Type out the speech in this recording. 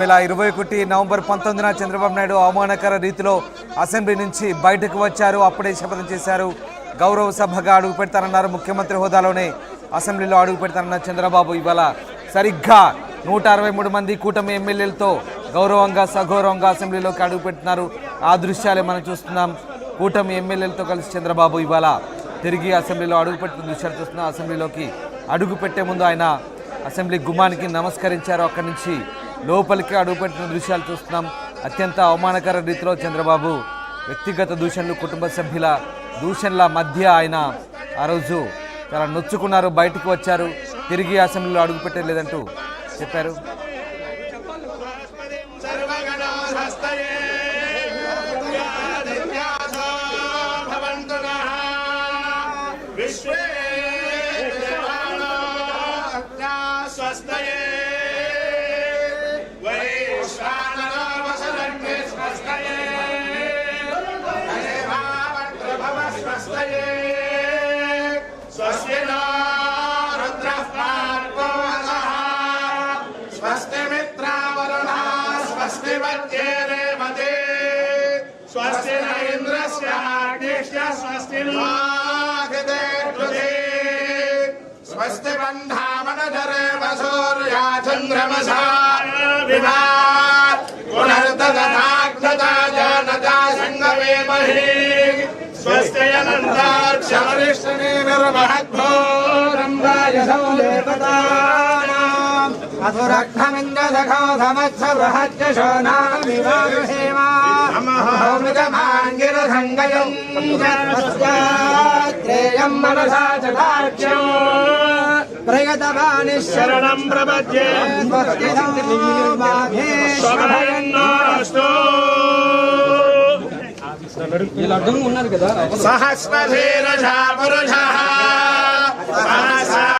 2021 November 19న Chandrababu Naidu అవమానకర రీతిలో assembly నుంచి బయటకు వచ్చారు. అప్పుడే శపథం చేశారు. గౌరవ సభగా అడుగు పెడతారన్నారు. ముఖ్యమంత్రి హోదాలోనే అసెంబ్లీలో అడుగు పెడతారన్న చంద్రబాబు ఇవాళ సరిగ్గా 163 మంది కూటమి ఎమ్మెల్యేలతో గౌరవంగా సగౌరవంగా అసెంబ్లీలోకి అడుగు పెడుతున్నారు. ఆ దృశ్యాలే మనం చూస్తున్నాం. కూటమి ఎమ్మెల్యేలతో కలిసి చంద్రబాబు ఇవాళ తిరిగి అసెంబ్లీలో అడుగు పెట్టిన దృశ్యాలు చూస్తున్నాం. అసెంబ్లీలోకి అడుగు పెట్టే ముందు ఆయన అసెంబ్లీ గుమ్మానికి నమస్కరించారు. అక్కడి నుంచి లోపలికి అడుగుపెట్టిన దృశ్యాలు చూస్తున్నాం. అత్యంత అవమానకర రీతిలో చంద్రబాబు వ్యక్తిగత దూషణలు, కుటుంబ సభ్యుల దూషణల మధ్య ఆయన ఆ రోజు చాలా నొచ్చుకున్నారు. బయటకు వచ్చారు. తిరిగి అసెంబ్లీలో అడుగు పెట్టలేదంటూ చెప్పారు. स्वस्ति न इंद्रस्य अग्निश्च स्वस्ति नो स्वस्ति बन्धामनधरे वसूर्या चन्द्रमसा विभात् पुनर्ददताग्नता जानता संगमेमहि स्वस्ति अनन्ताक्षमरिष्टने निर्महद्भोरं राजसौ देवतानाम् अधुरग्नमिन्ददघो धमत्स बृहज्जशोनां विवारुहेमा मृगमाङ्गिरसङ्गयं जन्मस्यात्रेयं मनसा चतार्क्ष्यो प्रयतवानि शरणं प्रपद्ये स्वस्तिनो माधेश्वरयन्नोऽस्तु सहस्रशीर्षा पुरुषा